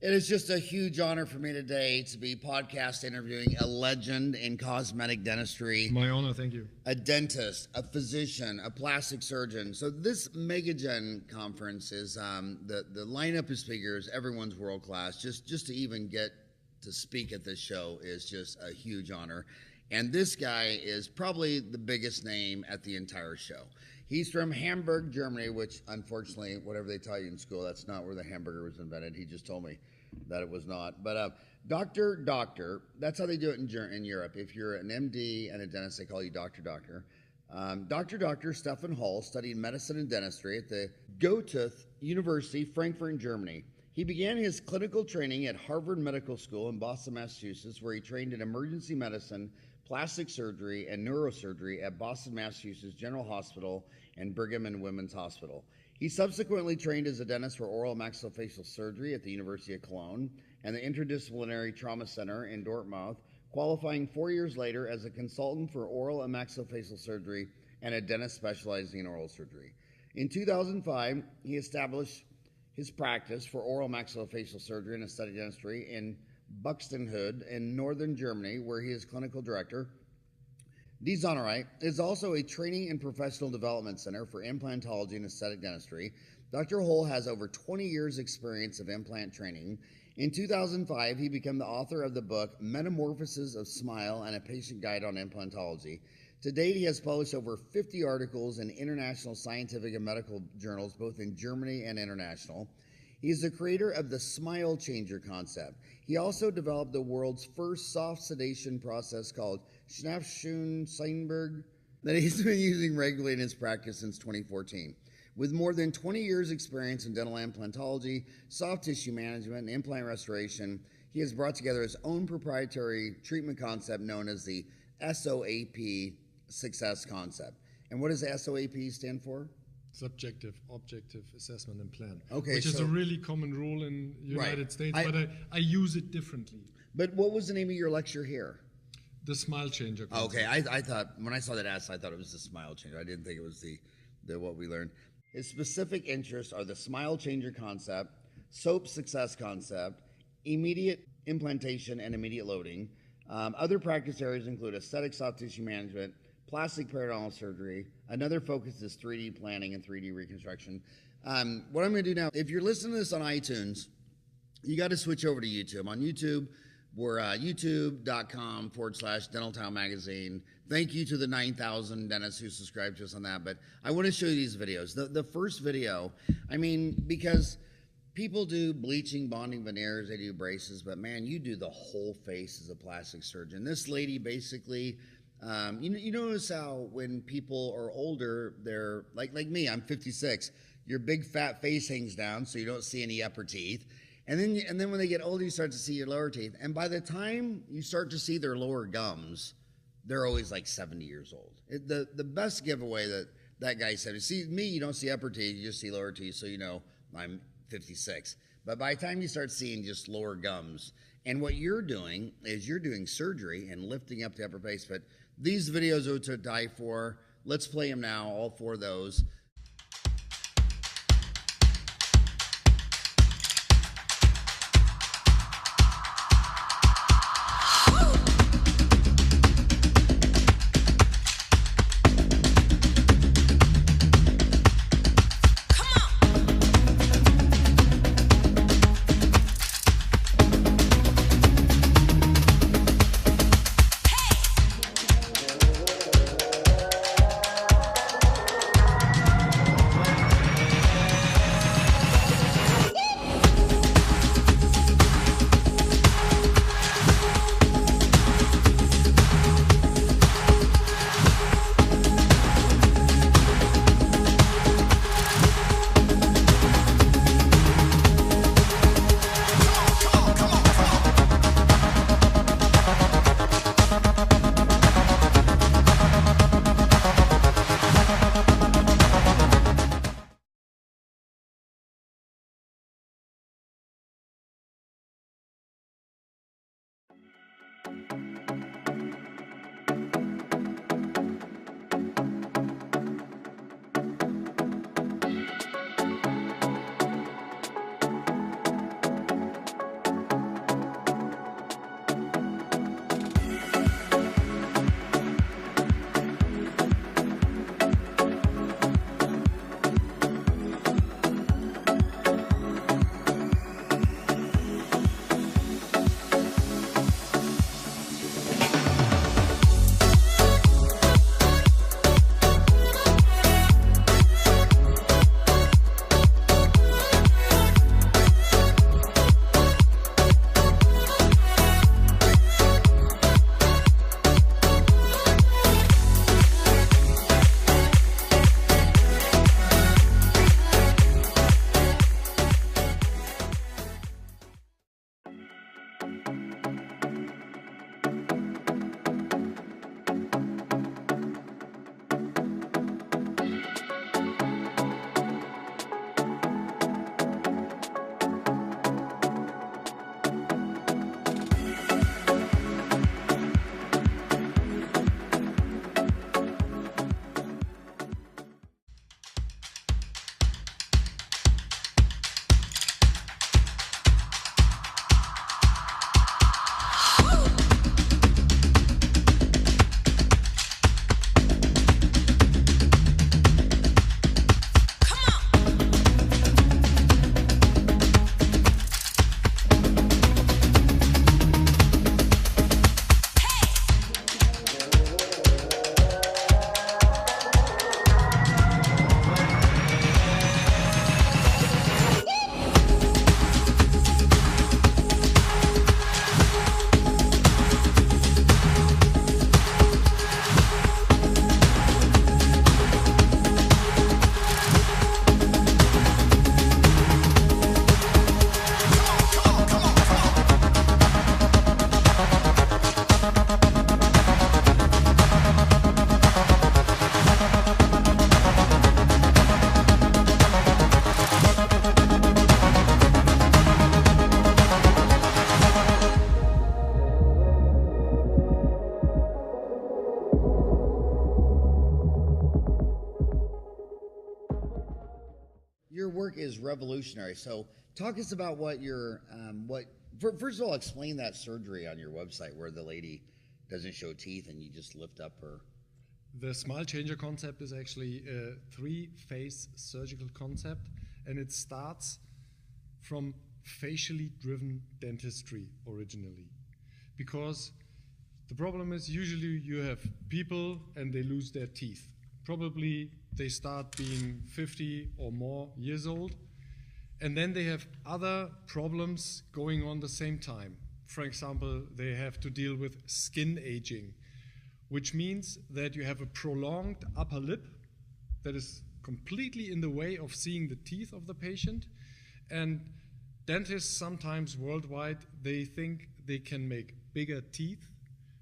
It is just a huge honor for me today to be podcast interviewing a legend in cosmetic dentistry. My honor, thank you. A dentist, a physician, a plastic surgeon. So this MegaGen conference is, the lineup of speakers, everyone's world class. Just to even get to speak at this show is just a huge honor. And this guy is probably the biggest name at the entire show. He's from Hamburg, Germany, which unfortunately, whatever they taught you in school, that's not where the hamburger was invented. He just told me that it was not. But doctor, that's how they do it in Europe. If you're an MD and a dentist, they call you doctor. Dr. Steffen Hohl studied medicine and dentistry at the Goethe University, Frankfurt, Germany. He began his clinical training at Harvard Medical School in Boston, Massachusetts, where he trained in emergency medicine, plastic surgery, and neurosurgery at Boston, Massachusetts General Hospital and Brigham and Women's Hospital. He subsequently trained as a dentist for oral maxillofacial surgery at the University of Cologne and the Interdisciplinary Trauma Center in Dortmund, qualifying 4 years later as a consultant for oral and maxillofacial surgery and a dentist specializing in oral surgery. In 2005, he established his practice for oral maxillofacial surgery and aesthetic dentistry in Buxtehude in northern Germany, where he is clinical director. Die Sonnerei is also a training and professional development center for implantology and aesthetic dentistry. Dr. Hohl has over 20 years experience of implant training. In 2005, he became the author of the book Metamorphoses of Smile and a Patient Guide on Implantology. To date, he has published over 50 articles in international scientific and medical journals, both in Germany and international. He is the creator of the Smile Changer concept. He also developed the world's first soft sedation process called Schnapschuh-Seinberg that he's been using regularly in his practice since 2014. With more than 20 years experience in dental implantology, soft tissue management, and implant restoration, he has brought together his own proprietary treatment concept known as the SOAP success concept. And what does SOAP stand for? Subjective, objective assessment and plan. Okay, which is a really common rule in the United States, but I use it differently. But what was the name of your lecture here? The Smile Changer concept. Okay, I thought, when I saw that S, I thought it was the Smile Changer. I didn't think it was the what we learned. His specific interests are the Smile Changer concept, SOAP success concept, immediate implantation and immediate loading. Other practice areas include aesthetic soft tissue management, plastic periodontal surgery. Another focus is 3D planning and 3D reconstruction. What I'm going to do now, if you're listening to this on iTunes, you got to switch over to YouTube. On YouTube, we're youtube.com/Dental Town Magazine. Thank you to the 9,000 dentists who subscribe to us on that. But I want to show you these videos. The first video, I mean, because people do bleaching, bonding, veneers, they do braces, but man, you do the whole face as a plastic surgeon. This lady basically... you notice how when people are older, they're like me, I'm 56, your big fat face hangs down so you don't see any upper teeth. And then when they get older, you start to see your lower teeth. And by the time you start to see their lower gums, they're always like 70 years old. The best giveaway that guy said, see me, you don't see upper teeth, you just see lower teeth, so you know I'm 56. But by the time you start seeing just lower gums, and what you're doing is you're doing surgery and lifting up the upper face. But these videos are to die for. Let's play them now, all four of those. your work is revolutionary. So talk us about what your first of all, explain that surgery on your website where the lady doesn't show teeth and you just lift up her. The smile changer concept is actually a 3-phase surgical concept, and it starts from facially driven dentistry originally. Because the problem is usually you have people and they lose their teeth. Probably they start being 50 or more years old, and then they have other problems going on the same time. For example, they have to deal with skin aging, which means that you have a prolonged upper lip that is completely in the way of seeing the teeth of the patient. And dentists sometimes worldwide, they think they can make bigger teeth,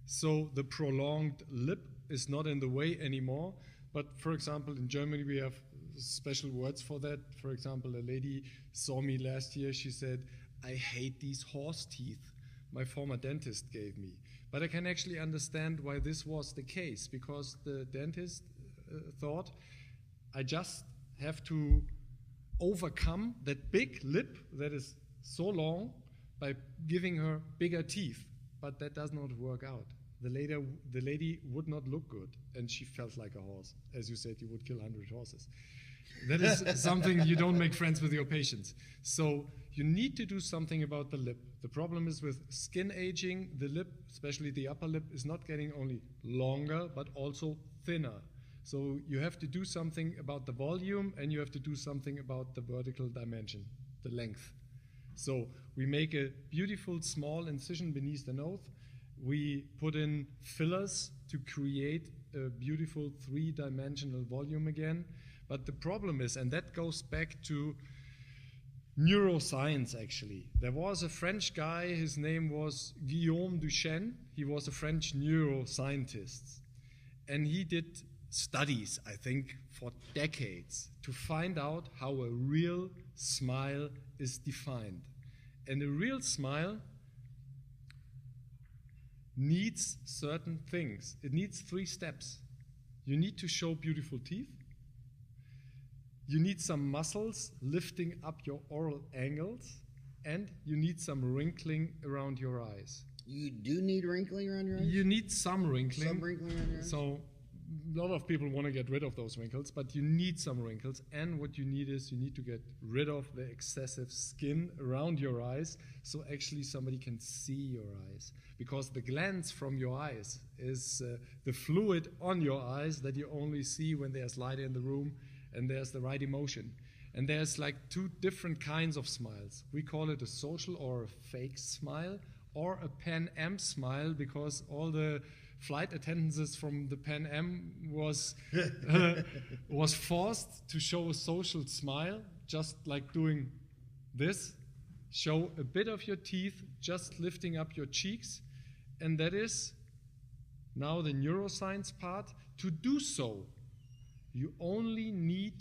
so the prolonged lip is not in the way anymore. But for example, in Germany we have special words for that. For example, a lady saw me last year, she said, "I hate these horse teeth my former dentist gave me." But I can actually understand why this was the case, because the dentist thought, I just have to overcome that big lip that is so long by giving her bigger teeth. But that does not work out. The lady would not look good, and she felt like a horse. As you said, you would kill 100 horses. That is something you don't make friends with your patients. So you need to do something about the lip. The problem is with skin aging, the lip, especially the upper lip, is not getting only longer, but also thinner. So you have to do something about the volume, and you have to do something about the vertical dimension, the length. So we make a beautiful small incision beneath the nose. We put in fillers to create a beautiful 3-dimensional volume again. But the problem is, and that goes back to neuroscience actually. There was a French guy, his name was Guillaume Duchenne. He was a French neuroscientist. And he did studies, I think, for decades to find out how a real smile is defined. And a real smile needs certain things. It needs 3 steps. You need to show beautiful teeth. You need some muscles lifting up your oral angles, and you need some wrinkling around your eyes. You do need wrinkling around your eyes? You need some wrinkling. Some wrinkling around your eyes? So a lot of people want to get rid of those wrinkles, but you need some wrinkles. And what you need is you need to get rid of the excessive skin around your eyes, so actually somebody can see your eyes. Because the glance from your eyes is the fluid on your eyes that you only see when there's light in the room and there's the right emotion. And there's like 2 different kinds of smiles. We call it a social or a fake smile, or a Pan Am smile, because all the flight attendants from the Pan Am was forced to show a social smile, just like doing this. Show a bit of your teeth, just lifting up your cheeks. And that is now the neuroscience part. To do so, you only need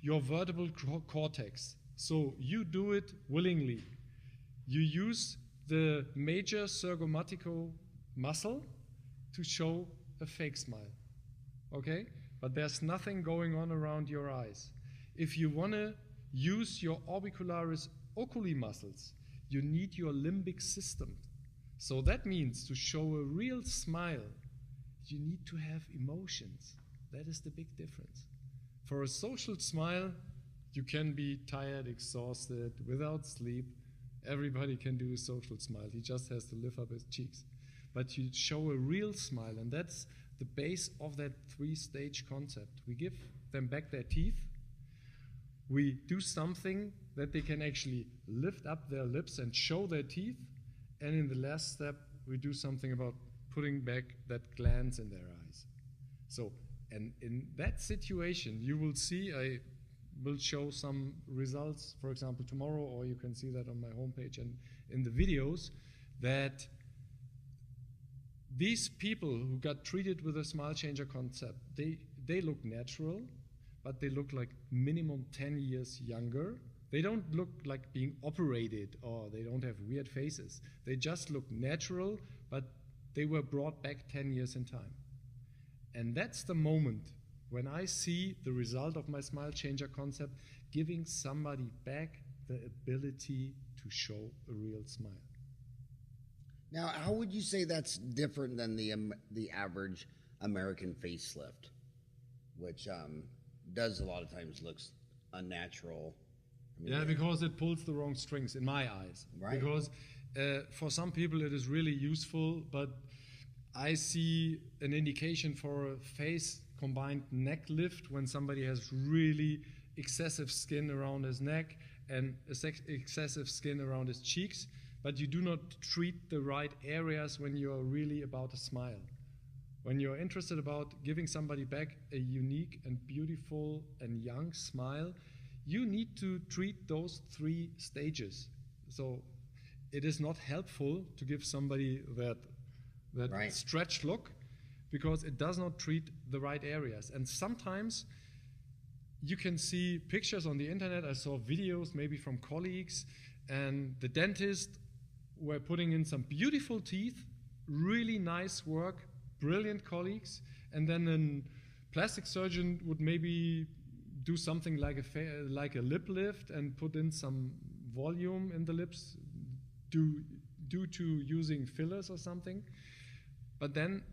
your vertebral cortex. So you do it willingly. You use the major zygomatico muscle to show a fake smile, okay? But there's nothing going on around your eyes. If you want to use your orbicularis oculi muscles, you need your limbic system. So that means to show a real smile, you need to have emotions. That is the big difference. For a social smile, you can be tired, exhausted, without sleep. Everybody can do a social smile. He just has to lift up his cheeks. But you show a real smile, and that's the base of that 3-stage concept. We give them back their teeth. We do something that they can actually lift up their lips and show their teeth. And in the last step, we do something about putting back that glance in their eyes. So, and in that situation, you will see, I will show some results, for example, tomorrow, or you can see that on my homepage and in the videos, that these people who got treated with a smile changer concept, they look natural, but they look like minimum 10 years younger. They don't look like being operated, or they don't have weird faces. They just look natural, but they were brought back 10 years in time. And that's the moment when I see the result of my smile changer concept, giving somebody back the ability to show a real smile. Now, how would you say that's different than the average American facelift, which does a lot of times looks unnatural? Because it pulls the wrong strings in my eyes. Right. Because for some people it is really useful, but I see an indication for a face combined neck lift when somebody has really excessive skin around his neck and excessive skin around his cheeks, but you do not treat the right areas when you're really about to smile. When you're interested about giving somebody back a unique and beautiful and young smile, you need to treat those 3 stages. So it is not helpful to give somebody that Right. stretched look, because it does not treat the right areas. And sometimes you can see pictures on the internet. I saw videos maybe from colleagues, and the dentist were putting in some beautiful teeth, really nice work, brilliant colleagues, and then a plastic surgeon would maybe do something like a lip lift and put in some volume in the lips due to using fillers or something. But then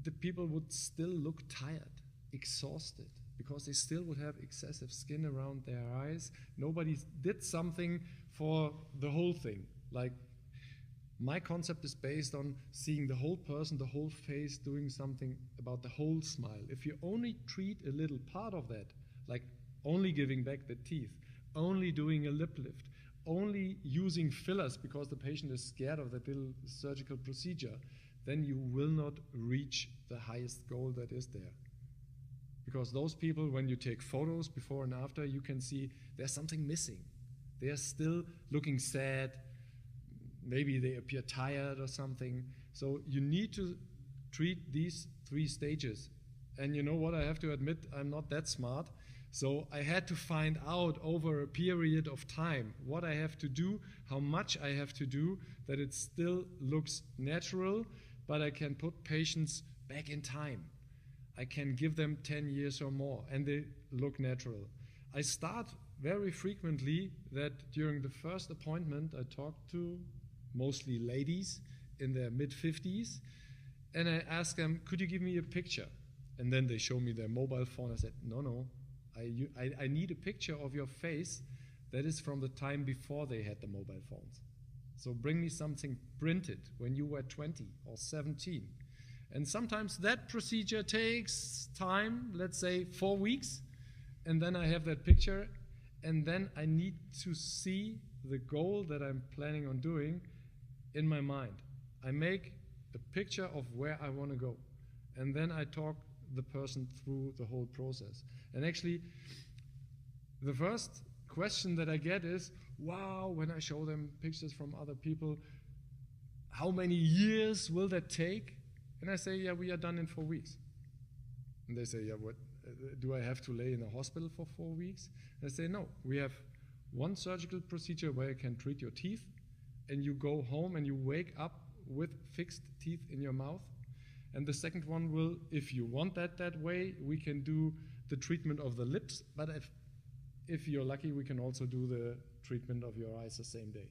the people would still look tired, exhausted, because they still would have excessive skin around their eyes. Nobody did something for the whole thing. Like, my concept is based on seeing the whole person, the whole face, doing something about the whole smile. If you only treat a little part of that, like only giving back the teeth, only doing a lip lift, only using fillers because the patient is scared of that little surgical procedure, then you will not reach the highest goal that is there. Because those people, when you take photos before and after, you can see there's something missing. They are still looking sad. Maybe they appear tired or something. So you need to treat these 3 stages. And you know what? I have to admit, I'm not that smart. So I had to find out over a period of time what I have to do, how much I have to do, that it still looks natural, but I can put patients back in time. I can give them 10 years or more, and they look natural. I start very frequently that during the first appointment, I talk to mostly ladies in their mid-50s, and I ask them, could you give me a picture? And then they show me their mobile phone. I said, no, I need a picture of your face that is from the time before they had the mobile phones. So bring me something printed when you were 20 or 17. And sometimes that procedure takes time, let's say 4 weeks, and then I have that picture, and then I need to see the goal that I'm planning on doing in my mind. I make a picture of where I want to go, and then I talk the person through the whole process. And actually, the first question that I get is, wow, when I show them pictures from other people, how many years will that take? And I say, yeah, we are done in 4 weeks. And they say, yeah, what, do I have to lay in a hospital for 4 weeks? And I say, no, we have one surgical procedure where you can treat your teeth, and you go home and you wake up with fixed teeth in your mouth. And the second one will, if you want that way, we can do the treatment of the lips, but if you're lucky, we can also do the treatment of your eyes the same day.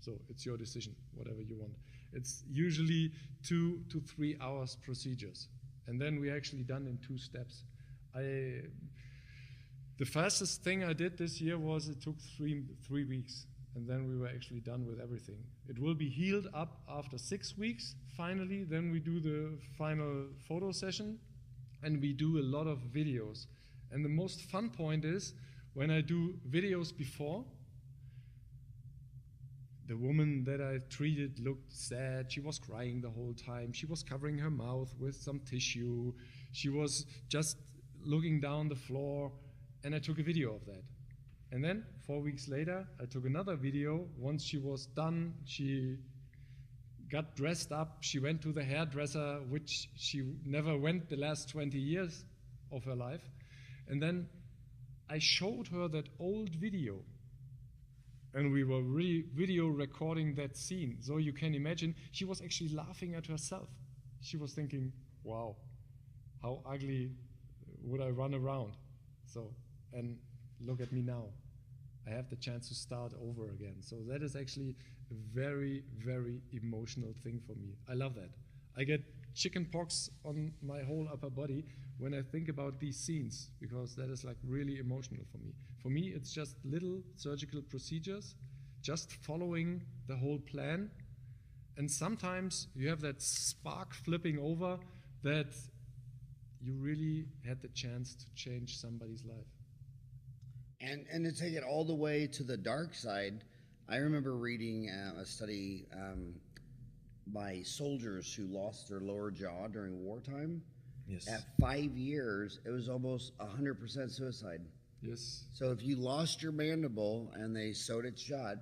So it's your decision, whatever you want. It's usually 2 to 3 hours procedures. And then we're actually done in 2 steps. The fastest thing I did this year was it took 3 weeks. And then we were actually done with everything. It will be healed up after 6 weeks. Finally, then we do the final photo session, and we do a lot of videos. And the most fun point is when I do videos before, the woman that I treated looked sad. She was crying the whole time. She was covering her mouth with some tissue. She was just looking down the floor, and I took a video of that. And then 4 weeks later, I took another video. Once she was done, she got dressed up. She went to the hairdresser, which she never went the last 20 years of her life. And then I showed her that old video. And we were really video recording that scene. So you can imagine, she was actually laughing at herself. She was thinking, wow, how ugly would I run around? So, and look at me now. I have the chance to start over again. So that is actually a very, very emotional thing for me. I love that. I get chicken pox on my whole upper body when I think about these scenes, because that is like really emotional for me. For me, it's just little surgical procedures, just following the whole plan. And sometimes you have that spark flipping over that you really had the chance to change somebody's life. And to take it all the way to the dark side, I remember reading a study by soldiers who lost their lower jaw during wartime. Yes. At 5 years, it was almost 100% suicide. Yes. So if you lost your mandible and they sewed it shut,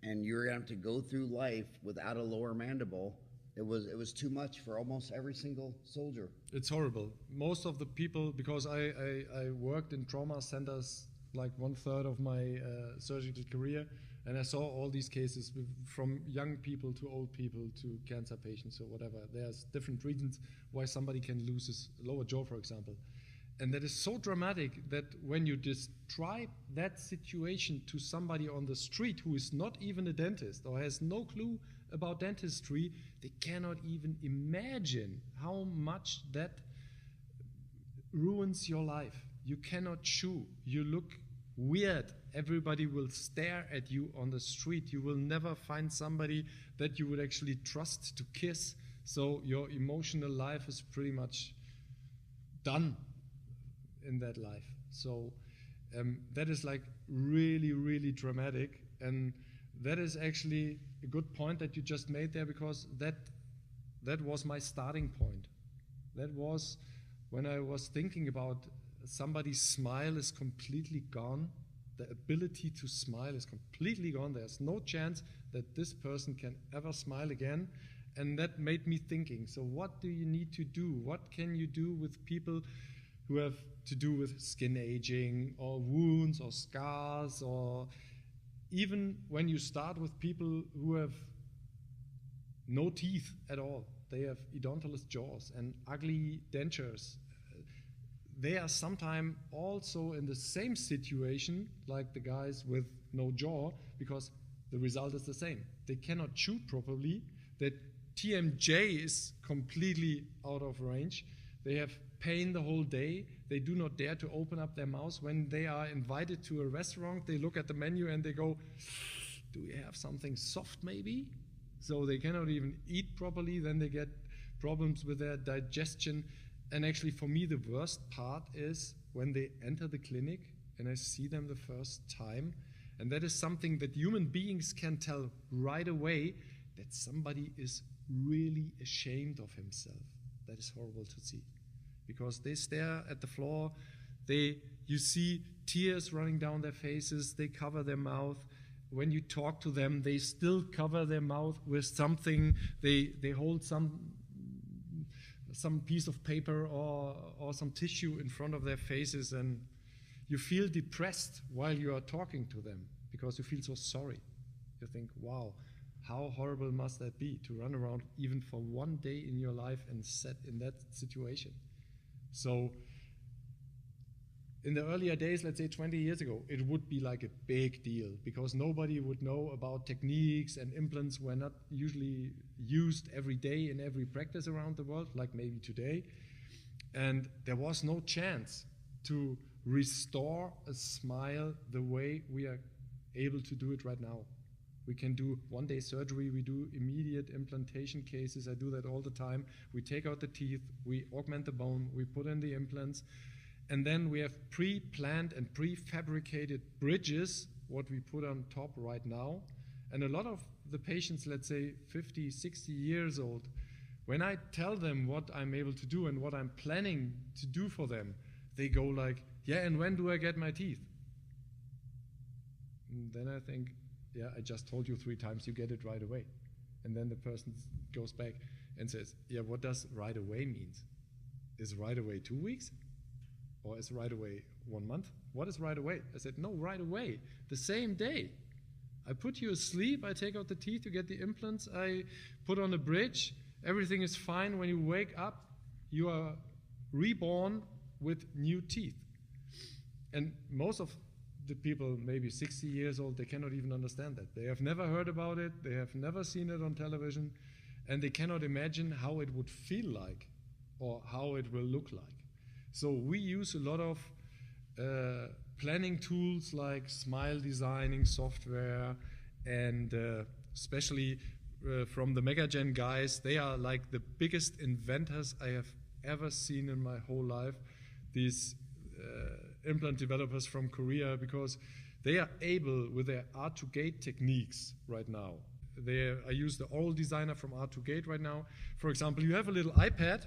and you're gonna have to go through life without a lower mandible, it was too much for almost every single soldier. It's horrible. Most of the people, because I worked in trauma centers like 1/3 of my surgical career, and I saw all these cases from young people to old people to cancer patients or whatever. There's different reasons why somebody can lose his lower jaw, for example. And that is so dramatic that when you describe that situation to somebody on the street who is not even a dentist or has no clue about dentistry, they cannot even imagine how much that ruins your life. You cannot chew. You look weird. Everybody will stare at you on the street. You will never find somebody that you would actually trust to kiss. So your emotional life is pretty much done in that life. So that is like really, really dramatic. And that is actually a good point that you just made there, because that was my starting point. That was when I was thinking about somebody's smile is completely gone. The ability to smile is completely gone. There's no chance that this person can ever smile again. And that made me thinking, so what do you need to do? What can you do with people who have to do with skin aging or wounds or scars, or even when you start with people who have no teeth at all. They have edontalous jaws and ugly dentures. They are sometimes also in the same situation like the guys with no jaw, because the result is the same. They cannot chew properly. Their TMJ is completely out of range. They have pain the whole day. They do not dare to open up their mouths. When they are invited to a restaurant, they look at the menu and they go, do we have something soft maybe? So they cannot even eat properly. Then they get problems with their digestion. And actually for me, the worst part is when they enter the clinic and I see them the first time. And that is something that human beings can tell right away, that somebody is really ashamed of himself. That is horrible to see. Because they stare at the floor, you see tears running down their faces, they cover their mouth. When you talk to them, they still cover their mouth with something. They hold some piece of paper or some tissue in front of their faces, and you feel depressed while you are talking to them because you feel so sorry. You think, wow, how horrible must that be to run around even for one day in your life and set in that situation. So in the earlier days, let's say 20 years ago, it would be like a big deal because nobody would know about techniques, and implants were not usually used every day in every practice around the world, like maybe today. And there was no chance to restore a smile the way we are able to do it right now. We can do one-day surgery, we do immediate implantation cases, I do that all the time. We take out the teeth, we augment the bone, we put in the implants, and then we have pre-planned and prefabricated bridges, what we put on top right now. And a lot of the patients, let's say 50, 60 years old, when I tell them what I'm able to do and what I'm planning to do for them, they go like, yeah, and when do I get my teeth? And then I think, yeah, I just told you 3 times, you get it right away. And then the person goes back and says, yeah, what does right away means? Is right away 2 weeks? Or is right away 1 month? What is right away? I said, no, right away, the same day. I put you asleep, I take out the teeth, you get the implants, I put on a bridge, everything is fine. When you wake up, you are reborn with new teeth. And most of the people, maybe 60 years old, they cannot even understand that. They have never heard about it, they have never seen it on television, and they cannot imagine how it would feel like or how it will look like. So we use a lot of planning tools like smile designing software, and especially from the MegaGen guys, they are like the biggest inventors I have ever seen in my whole life. These implant developers from Korea, because they are able, with their R2Gate techniques right now, I use the oral designer from R2Gate right now. For example, you have a little iPad,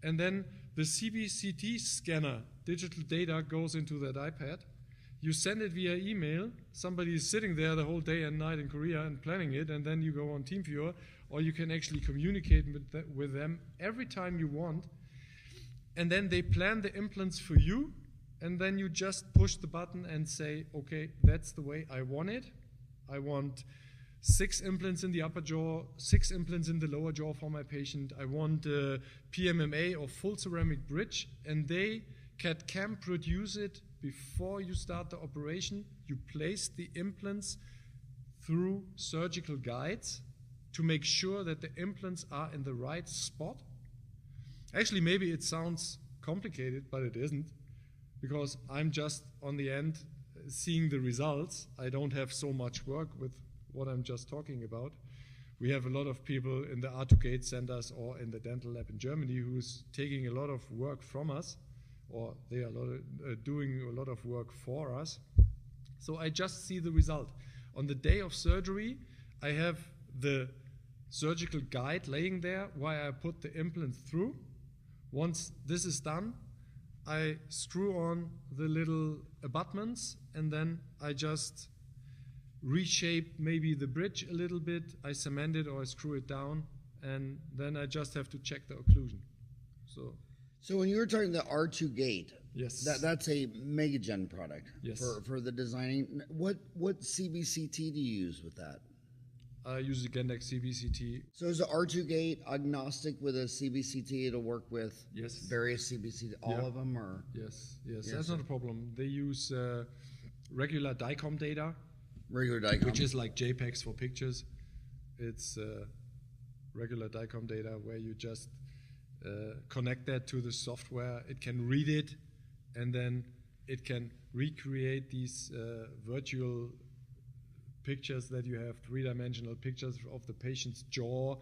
and then the CBCT scanner, digital data, goes into that iPad. You send it via email. Somebody is sitting there the whole day and night in Korea and planning it, and then you go on TeamViewer, or you can actually communicate with them every time you want. And then they plan the implants for you, and then you just push the button and say, okay, that's the way I want it. I want 6 implants in the upper jaw, 6 implants in the lower jaw for my patient. I want PMMA or full ceramic bridge, and they can produce it before you start the operation. You place the implants through surgical guides to make sure that the implants are in the right spot. Actually, maybe it sounds complicated, but it isn't, because I'm just on the end seeing the results. I don't have so much work with what I'm just talking about. We have a lot of people in the R2Gate centers or in the dental lab in Germany who's taking a lot of work from us, or they are doing a lot of work for us. So I just see the result. On the day of surgery, I have the surgical guide laying there while I put the implant through. Once this is done, I screw on the little abutments, and then I just reshape maybe the bridge a little bit. I cement it or I screw it down, and then I just have to check the occlusion. So when you were talking the R2Gate, yes, that's a MegaGen product. Yes. For the designing. What CBCT do you use with that? I use the Gendex CBCT. So is the R2Gate agnostic with a CBCT? It'll work with various CBCT, all of them, or? Yes, that's not a problem. They use regular DICOM data, which is like JPEGs for pictures. It's regular DICOM data where you just connect that to the software. It can read it, and then it can recreate these virtual pictures that you have, 3-dimensional pictures of the patient's jaw.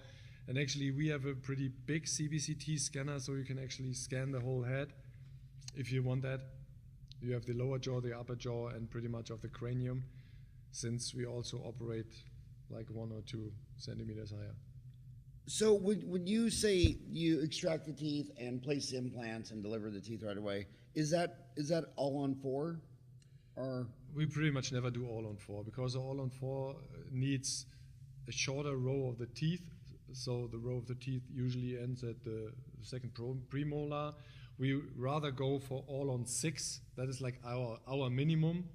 And actually we have a pretty big CBCT scanner, so you can actually scan the whole head if you want that. You have the lower jaw, the upper jaw, and pretty much of the cranium, since we also operate like 1 or 2 centimeters higher. So would you say you extract the teeth and place the implants and deliver the teeth right away? Is that all on 4? Or we pretty much never do all on 4, because all on 4 needs a shorter row of the teeth. So the row of the teeth usually ends at the second premolar. We rather go for all on 6. That is like our minimum.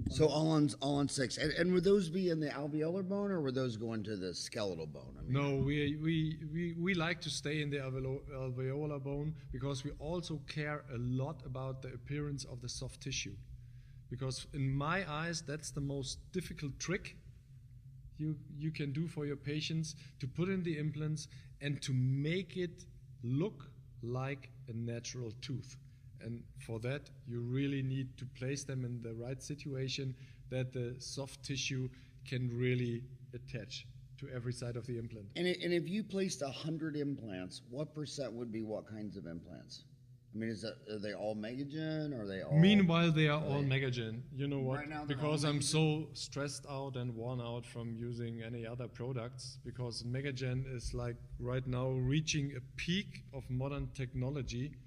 So all on 6, and would those be in the alveolar bone, or would those go into the skeletal bone? I mean, no, we like to stay in the alveolar bone, because we also care a lot about the appearance of the soft tissue. Because in my eyes, that's the most difficult trick you can do for your patients, to put in the implants and to make it look like a natural tooth. And for that, you really need to place them in the right situation, that the soft tissue can really attach to every side of the implant. And if you placed 100 implants, what % would be what kinds of implants? I mean, are they all MegaGen, or are they all? Meanwhile, they are all MegaGen. You know what? Right now because I'm so stressed out and worn out from using any other products, because MegaGen is like right now reaching a peak of modern technology.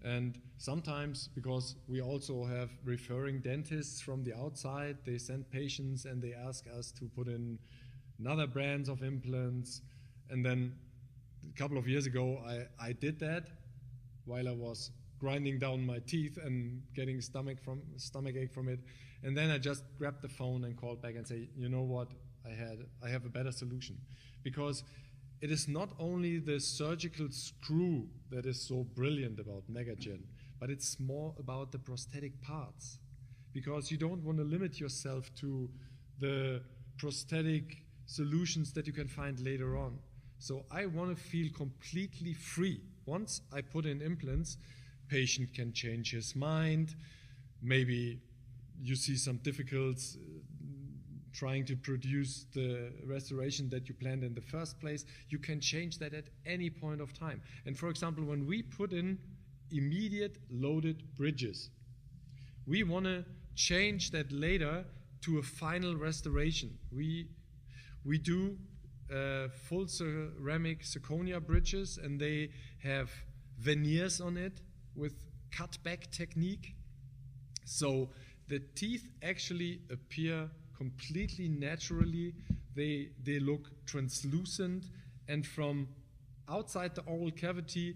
And sometimes, because we also have referring dentists from the outside, they send patients and they ask us to put in another brands of implants. And then a couple of years ago, I did that while I was grinding down my teeth and getting stomach ache from it. And then I just grabbed the phone and called back and say, you know what, I have a better solution. Because it is not only the surgical screw that is so brilliant about MegaGen, but it's more about the prosthetic parts, because you don't want to limit yourself to the prosthetic solutions that you can find later on. So I want to feel completely free. Once I put in implants, patient can change his mind. Maybe you see some difficulties trying to produce the restoration that you planned in the first place. You can change that at any point of time. And for example, when we put in immediate loaded bridges, we want to change that later to a final restoration. We do full ceramic zirconia bridges, and they have veneers on it with cut-back technique. So the teeth actually appear completely naturally. They look translucent, and from outside the oral cavity,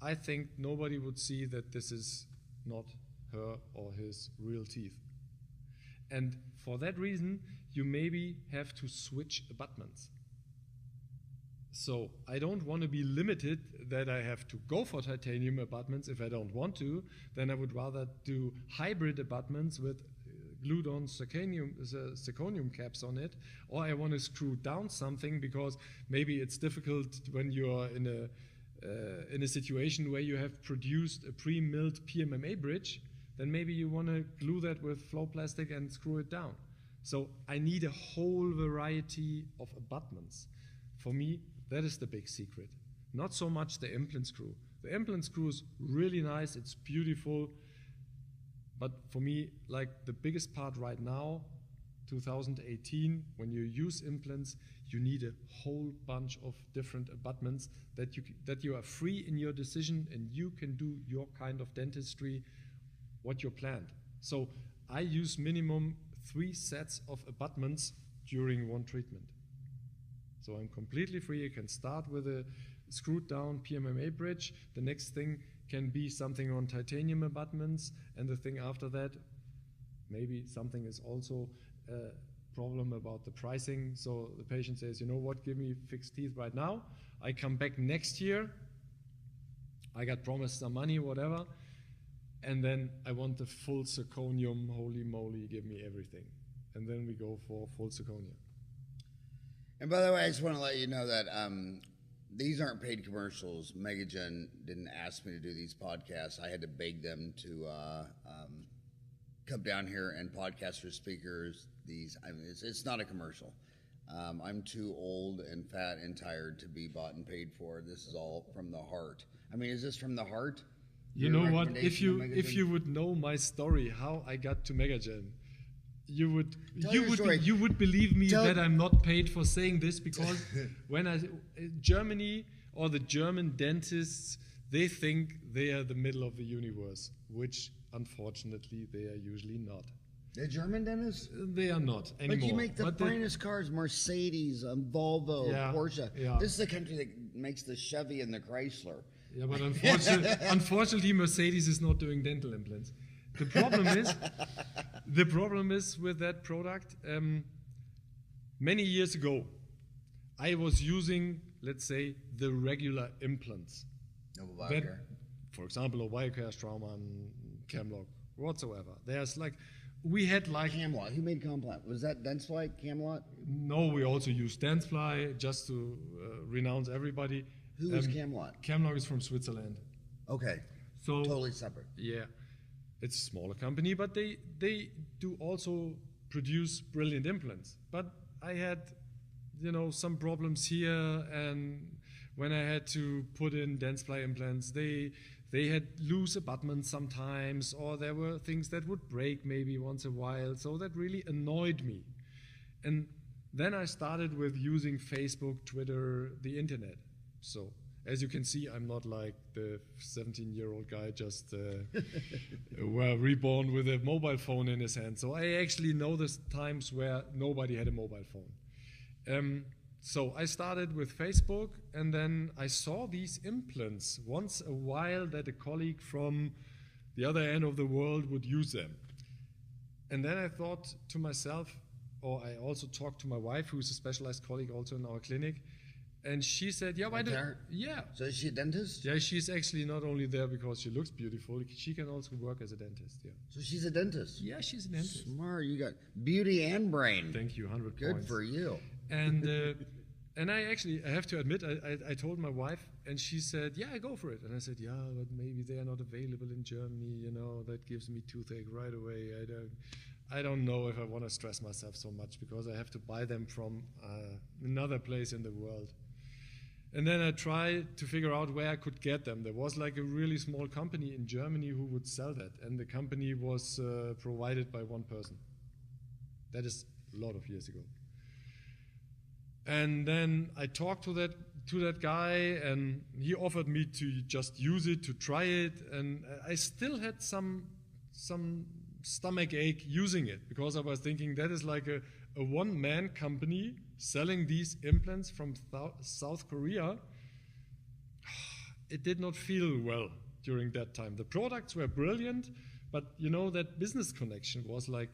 I think nobody would see that this is not her or his real teeth. And for that reason, you maybe have to switch abutments. So I don't want to be limited that I have to go for titanium abutments. If I don't want to, then I would rather do hybrid abutments with glued-on zirconium caps on it, or I want to screw down something because maybe it's difficult when you're in a situation where you have produced a pre-milled PMMA bridge. Then maybe you want to glue that with flow plastic and screw it down. So I need a whole variety of abutments. For me, that is the big secret. Not so much the implant screw. The implant screw is really nice, it's beautiful, but for me, like the biggest part right now, 2018, when you use implants, you need a whole bunch of different abutments that you are free in your decision, and you can do your kind of dentistry, what you planned. So I use minimum 3 sets of abutments during one treatment. So I'm completely free. You can start with a screwed down PMMA bridge. The next thing can be something on titanium abutments, and the thing after that, maybe something is also a problem about the pricing. So the patient says, you know what, give me fixed teeth right now. I come back next year. I got promised some money, whatever. And then I want the full zirconium, holy moly, give me everything. And then we go for full zirconia. And by the way, I just want to let you know that these aren't paid commercials. Megagen didn't ask me to do these podcasts. I had to beg them to come down here and podcast for speakers. It's not a commercial. I'm too old and fat and tired to be bought and paid for. This is all from the heart. I mean, is this from the heart? You know what? If you would know my story, how I got to Megagen, you would believe me that I'm not paid for saying this, because when Germany or the German dentists, they think they are the middle of the universe, which unfortunately they are usually not. The German dentists? They are not anymore. But you make the finest cars, Mercedes, Volvo, Porsche. Yeah. This is the country that makes the Chevy and the Chrysler. Yeah, but unfortunately, Mercedes is not doing dental implants. The problem is with that product. Many years ago, I was using, let's say, the regular implants. That, for example, a Biocare, Straumann, Camlock, whatsoever. There's like, we had like Camlot. Who made Complant? Was that Dentsply, Camlot? No, we also use Dentsply, just to renounce everybody. Who is Camlot? Camlock is from Switzerland. Okay. So totally separate. Yeah. It's a smaller company, but they do also produce brilliant implants. But I had, some problems here, and when I had to put in Dentsply implants, they had loose abutments sometimes, or there were things that would break maybe once in a while, so that really annoyed me. And then I started with using Facebook, Twitter, the internet. So as you can see, I'm not like the 17-year-old guy just were reborn with a mobile phone in his hand. So I actually know the times where nobody had a mobile phone. So I started with Facebook, and then I saw these implants once a while that a colleague from the other end of the world would use them. And then I thought to myself, or I also talked to my wife, who's a specialized colleague also in our clinic, And she said, yeah, why don't... Yeah. So is she a dentist? Yeah, she's actually not only there because she looks beautiful, she can also work as a dentist, yeah. So she's a dentist? Yeah, she's a dentist. Smart. You got beauty and brain. Thank you, 100 Good points. for you. And I have to admit, I told my wife, and she said, yeah, go for it. And I said, yeah, but maybe they are not available in Germany, you know, that gives me toothache right away. I don't know if I want to stress myself so much because I have to buy them from another place in the world. And then I tried to figure out where I could get them. There was like a really small company in Germany who would sell that, and the company was provided by one person. That is a lot of years ago. And then I talked to that guy, and he offered me to just use it, to try it, and I still had some stomach ache using it because I was thinking that is like a one-man company selling these implants from South Korea. It did not feel well during that time. The products were brilliant, but you know that business connection was like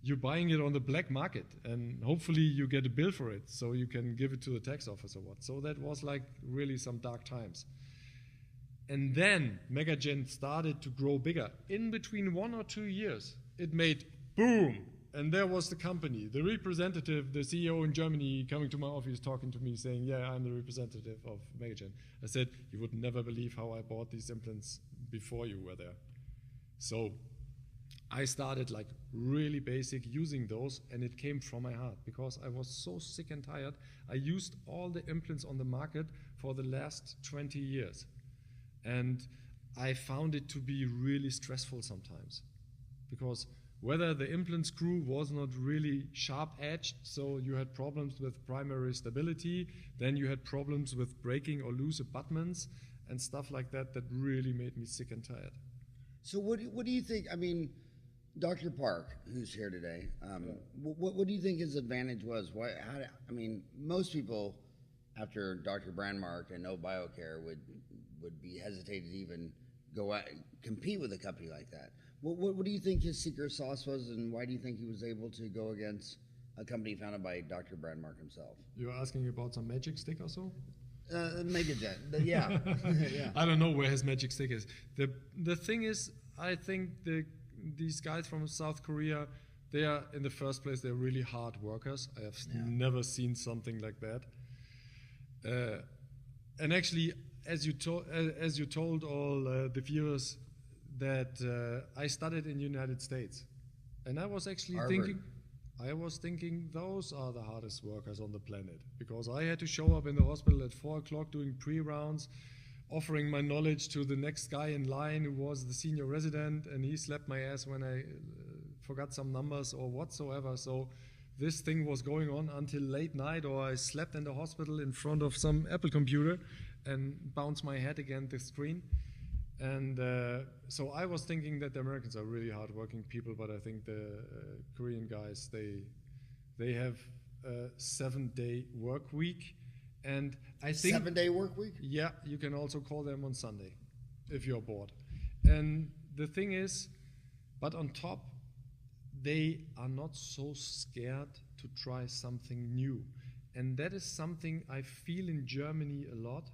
you're buying it on the black market and hopefully you get a bill for it so you can give it to the tax office or what. So that was like really some dark times. And then MegaGen started to grow bigger. In between 1 or 2 years, it made boom. And there was the company, the representative, the CEO in Germany coming to my office talking to me saying, yeah, I'm the representative of MegaGen. I said, you would never believe how I bought these implants before you were there. So I started like really basic using those, and it came from my heart because I was so sick and tired. I used all the implants on the market for the last 20 years. And I found it to be really stressful sometimes because whether the implant screw was not really sharp-edged, so you had problems with primary stability, then you had problems with breaking or loose abutments and stuff like that that really made me sick and tired. So what do you think, I mean, Dr. Park, who's here today, what do you think his advantage was? I mean, most people after Dr. Brandmark and No BioCare would be hesitated to even go out and compete with a company like that. What do you think his secret sauce was, and why do you think he was able to go against a company founded by Dr. Brandmark himself? You're asking about some magic stick or so? MegaGen, yeah. Yeah. I don't know where his magic stick is. The thing is, I think these guys from South Korea, they are, in the first place, they're really hard workers. I have never seen something like that. And actually, as you told all the viewers, that I studied in the United States, and I was actually thinking those are the hardest workers on the planet because I had to show up in the hospital at 4 o'clock doing pre-rounds, offering my knowledge to the next guy in line who was the senior resident, and he slapped my ass when I forgot some numbers or whatsoever. So this thing was going on until late night, or I slept in the hospital in front of some Apple computer and bounced my head against the screen. And so I was thinking that the Americans are really hardworking people, but I think the Korean guys, they have a 7-day work week. And I think 7-day work week? Yeah, you can also call them on Sunday if you're bored. And the thing is, but on top, they are not so scared to try something new. And that is something I feel in Germany a lot.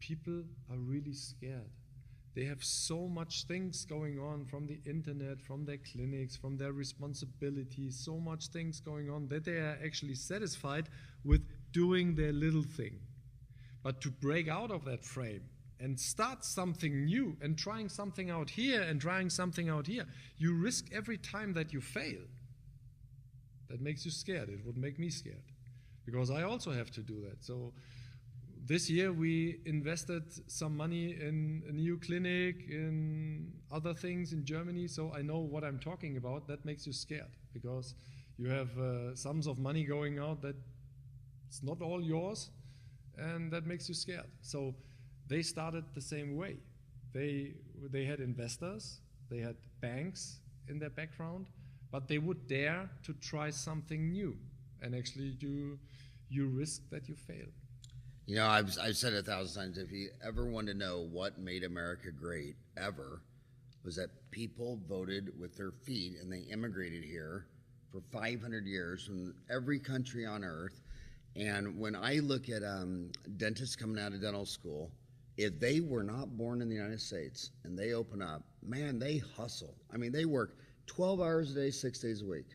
People are really scared. They have so much things going on from the internet, from their clinics, from their responsibilities, so much things going on that they are actually satisfied with doing their little thing. But to break out of that frame and start something new and trying something out here and trying something out here, you risk every time that you fail. That makes you scared. It would make me scared because I also have to do that. So this year we invested some money in a new clinic, in other things in Germany, so I know what I'm talking about. That makes you scared because you have sums of money going out that it's not all yours, and that makes you scared. So they started the same way. They had investors, they had banks in their background, but they would dare to try something new, and actually you risk that you fail. You know, I've said it 1,000 times, if you ever want to know what made America great, ever, was that people voted with their feet, and they immigrated here for 500 years from every country on earth, And when I look at dentists coming out of dental school, if they were not born in the United States and they open up, man, they hustle. I mean, they work 12 hours a day, 6 days a week.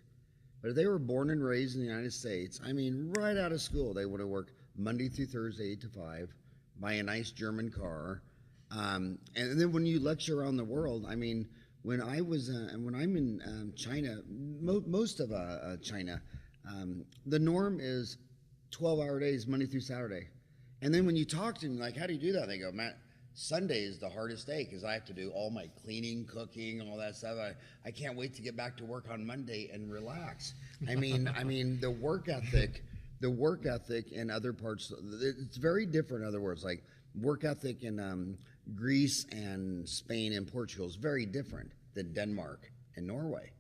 But if they were born and raised in the United States, I mean, right out of school, they would have worked Monday through Thursday, 8 to 5, buy a nice German car. And then when you lecture around the world, I mean, when I'm in China, most of China, the norm is 12-hour days, Monday through Saturday. And then when you talk to them, like, how do you do that? They go, man, Sunday is the hardest day because I have to do all my cleaning, cooking, all that stuff. I can't wait to get back to work on Monday and relax. I mean, the work ethic in other parts, it's very different. In other words, like work ethic in Greece and Spain and Portugal is very different than Denmark and Norway.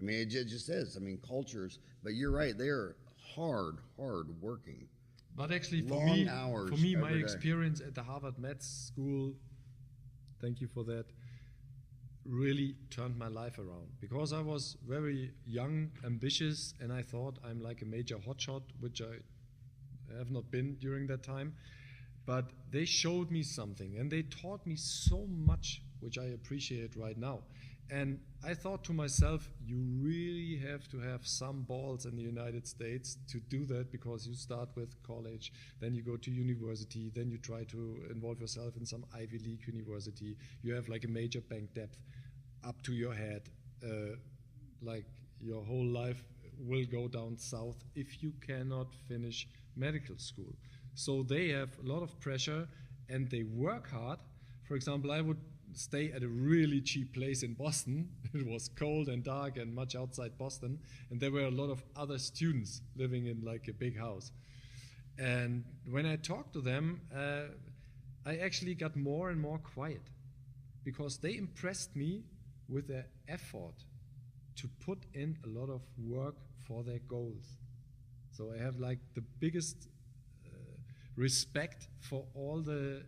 I mean, it just is. I mean, cultures, but you're right. They're hard working. But actually, for me, my experience at the Harvard Med School, thank you for that, really turned my life around. Because I was very young, ambitious, and I thought I'm like a major hotshot, which I have not been during that time. But they showed me something, and they taught me so much, which I appreciate right now. And I thought to myself, you really have to have some balls in the United States to do that, because you start with college, then you go to university, then you try to involve yourself in some Ivy League university. You have like a major bank debt up to your head. Like your whole life will go down south if you cannot finish medical school. So they have a lot of pressure and they work hard. For example, I would stay at a really cheap place in Boston. It was cold and dark and much outside Boston, and there were a lot of other students living in like a big house. And when I talked to them, I actually got more and more quiet, because they impressed me with their effort to put in a lot of work for their goals. So I have like the biggest respect for all the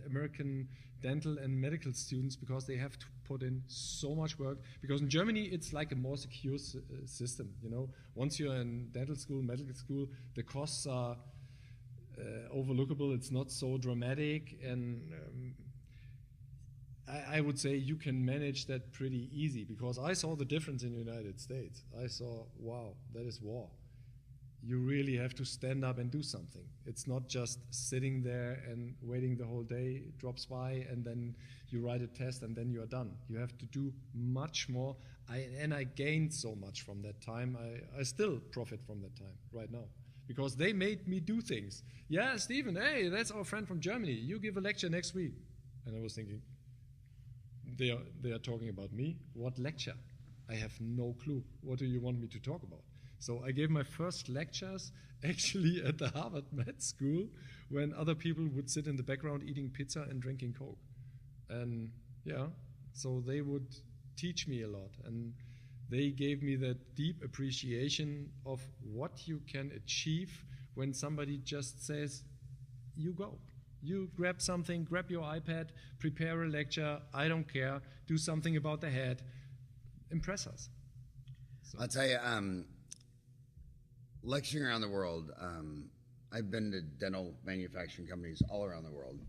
American dental and medical students, because they have to put in so much work. Because in Germany, it's like a more secure system. You know, once you're in dental school, medical school, the costs are overlookable. It's not so dramatic, and I would say you can manage that pretty easy. Because I saw the difference in the United States. I saw, wow, that is war. You really have to stand up and do something. It's not just sitting there and waiting the whole day drops by and then you write a test and then you are done. You have to do much more. I gained so much from that time. I still profit from that time right now, because they made me do things. Yeah, Steven, hey, that's our friend from Germany. You give a lecture next week. And I was thinking, they are talking about me? What lecture? I have no clue. What do you want me to talk about? So I gave my first lectures actually at the Harvard Med School, when other people would sit in the background eating pizza and drinking Coke. And yeah, so they would teach me a lot. And they gave me that deep appreciation of what you can achieve when somebody just says, you go. You grab something, grab your iPad, prepare a lecture, I don't care, do something about the head, impress us. So. I'll tell you, lecturing around the world, I've been to dental manufacturing companies all around the world.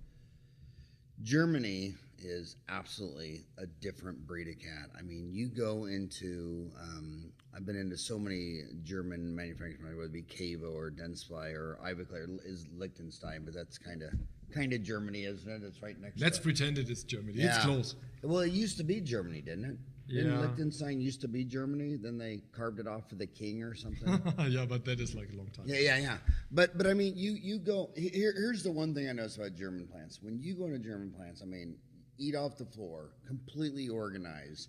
Germany is absolutely a different breed of cat. I mean, you go into, I've been into so many German manufacturing companies, whether it be Cavo or Dentsply or Ivoclar is Liechtenstein, but that's kind of Germany, isn't it? It's right next. Let's pretend it is Germany. Yeah. It's close. Well, it used to be Germany, didn't it? Yeah. Didn't Liechtenstein used to be Germany? Then they carved it off for the king or something. Yeah, but that is like a long time. Yeah. But I mean, you go. Here's the one thing I notice about German plants. When you go into German plants, I mean, eat off the floor, completely organized.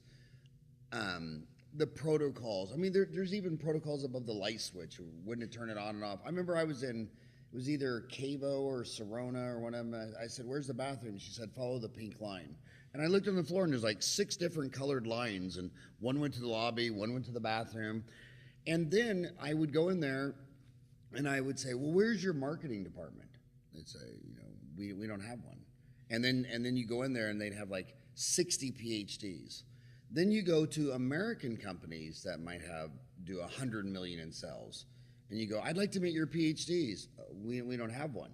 The protocols. I mean, there's even protocols above the light switch. When to turn it on and off. I remember I was in. It was either Cavo or Sirona or one of them. I said, "Where's the bathroom?" She said, "Follow the pink line." And I looked on the floor, and there's like 6 different colored lines, and one went to the lobby, one went to the bathroom. And then I would go in there, and I would say, "Well, where's your marketing department?" They'd say, we don't have one. And then you go in there, and they'd have like 60 PhDs. Then you go to American companies that might do 100 million in sales, and you go, I'd like to meet your PhDs. We don't have one.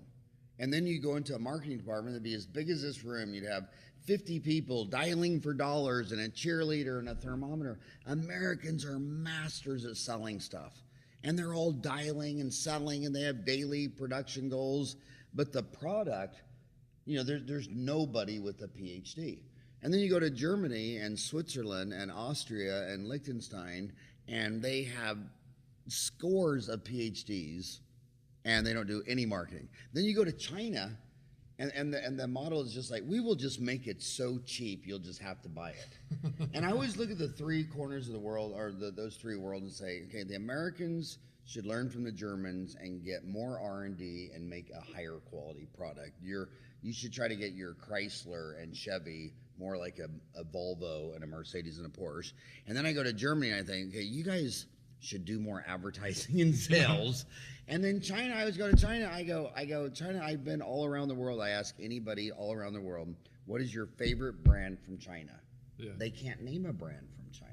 And then you go into a marketing department that'd be as big as this room. You'd have 50 people dialing for dollars and a cheerleader and a thermometer. Americans are masters at selling stuff. And they're all dialing and selling, and they have daily production goals. But the product, there's nobody with a PhD. And then you go to Germany and Switzerland and Austria and Liechtenstein, and they have scores of PhDs, and they don't do any marketing. Then you go to China, and the model is just like, we will just make it so cheap, you'll just have to buy it. And I always look at the three corners of the world, or those three worlds, and say, okay, the Americans should learn from the Germans and get more R&D and make a higher quality product. You should try to get your Chrysler and Chevy more like a Volvo and a Mercedes and a Porsche. And then I go to Germany and I think, okay, you guys should do more advertising and sales. And then China, I always go to China. I go, China, I've been all around the world. I ask anybody all around the world, what is your favorite brand from China? Yeah. They can't name a brand from China.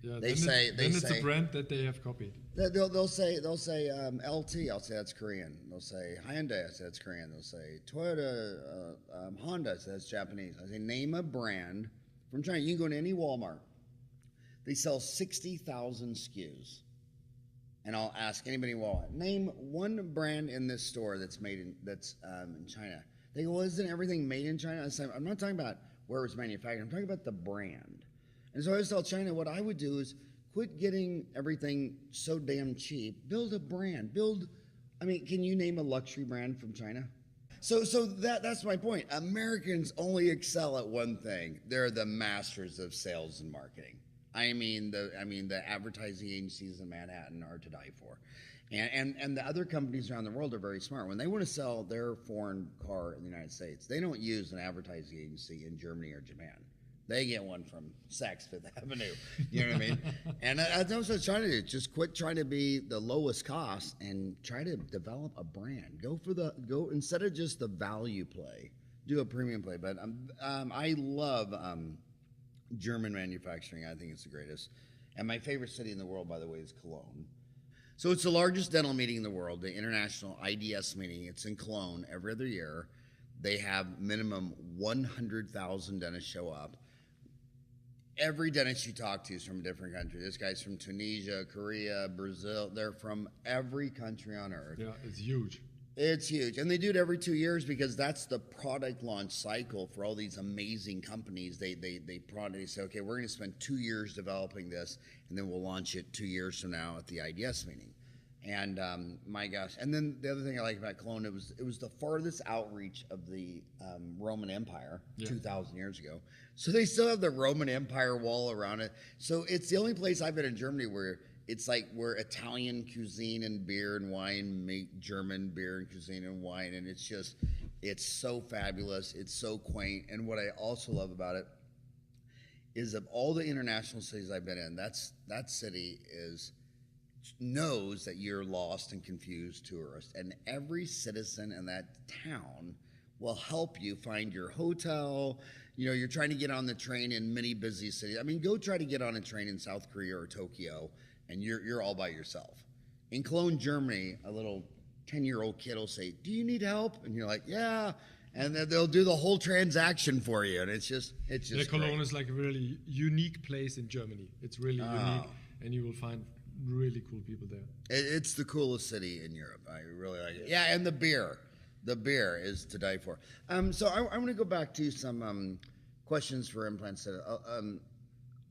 Yeah, it's a brand that they have copied. They'll say LT. I'll say that's Korean. They'll say Hyundai. I say that's Korean. They'll say Toyota, Honda. I say that's Japanese. I say name a brand from China. You can go to any Walmart. They sell 60,000 SKUs, and I'll ask anybody in Walmart, name one brand in this store that's in China. They go, well, isn't everything made in China? I say, I'm not talking about where it's manufactured. I'm talking about the brand. And so I always tell China, what I would do is quit getting everything so damn cheap. Build a brand. Can you name a luxury brand from China? So that's my point. Americans only excel at one thing. They're the masters of sales and marketing. The advertising agencies in Manhattan are to die for. And the other companies around the world are very smart. When they want to sell their foreign car in the United States, they don't use an advertising agency in Germany or Japan. They get one from Saks Fifth Avenue. You know what I mean? And that's what I was trying to do. Just quit trying to be the lowest cost and try to develop a brand. Go instead of just the value play, do a premium play. But I love German manufacturing. I think it's the greatest. And my favorite city in the world, by the way, is Cologne. So it's the largest dental meeting in the world, the International IDS meeting. It's in Cologne every other year. They have minimum 100,000 dentists show up. Every dentist you talk to is from a different country. This guy's from Tunisia, Korea, Brazil. They're from every country on earth. Yeah, it's huge. It's huge. And they do it every 2 years because that's the product launch cycle for all these amazing companies. They say, okay, we're going to spend 2 years developing this, and then we'll launch it 2 years from now at the IDS meeting. And my gosh. And then the other thing I like about Cologne, it was the farthest outreach of the Roman Empire 2,000 years ago. So they still have the Roman Empire wall around it. So it's the only place I've been in Germany where it's like where Italian cuisine and beer and wine meet German beer and cuisine and wine. And it's so fabulous. It's so quaint. And what I also love about it is of all the international cities I've been in, that city knows that you're lost and confused tourist, and every citizen in that town will help you find your hotel. You're trying to get on the train in many busy cities. Go try to get on a train in South Korea or Tokyo, and you're all by yourself. In Cologne, Germany, a little 10-year-old kid will say, "Do you need help?" And you're like, "Yeah." And then they'll do the whole transaction for you, and it's just Cologne is like a really unique place in Germany. It's really unique, and you will find really cool people there. It's the coolest city in Europe. I really like it. Yeah, and the beer is to die for. So I want to go back to some questions for implants.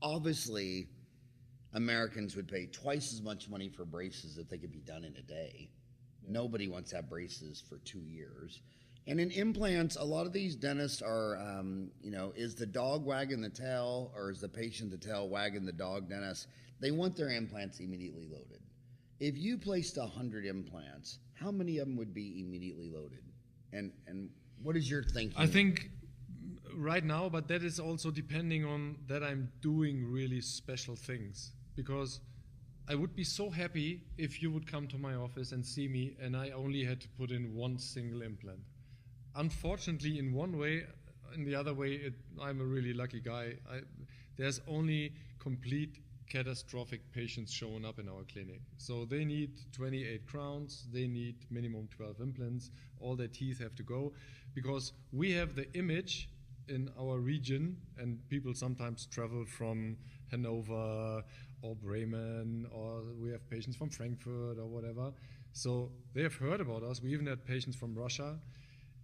Obviously, Americans would pay twice as much money for braces if they could be done in a day. Nobody wants to have braces for 2 years. And in implants, a lot of these dentists are, is the dog wagging the tail, or is the patient the tail wagging the dog dentist? They want their implants immediately loaded. If you placed 100 implants, how many of them would be immediately loaded? And what is your thinking? I think right now, but that is also depending on that I'm doing really special things. Because I would be so happy if you would come to my office and see me and I only had to put in one single implant. Unfortunately, in one way, in the other way, I'm a really lucky guy. There's only complete catastrophic patients showing up in our clinic. So they need 28 crowns, they need minimum 12 implants, all their teeth have to go, because we have the image in our region, and people sometimes travel from Hanover or Bremen, or we have patients from Frankfurt or whatever. So they have heard about us. We even had patients from Russia,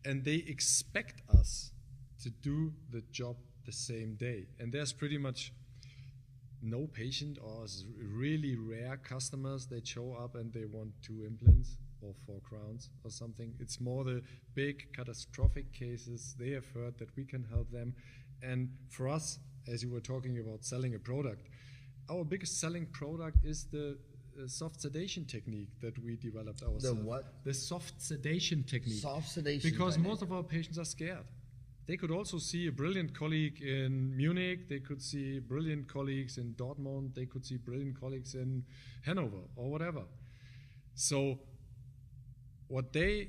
and they expect us to do the job the same day. And there's pretty much no patient or really rare customers that show up and they want 2 implants or 4 crowns or something. It's more the big catastrophic cases. They have heard that we can help them. And for us, as you were talking about selling a product, our biggest selling product is the soft sedation technique that we developed ourselves. The what? The soft sedation technique. Soft sedation Because technique. most of our patients are scared. They could also see a brilliant colleague in Munich, they could see brilliant colleagues in Dortmund, they could see brilliant colleagues in Hanover or whatever. So what they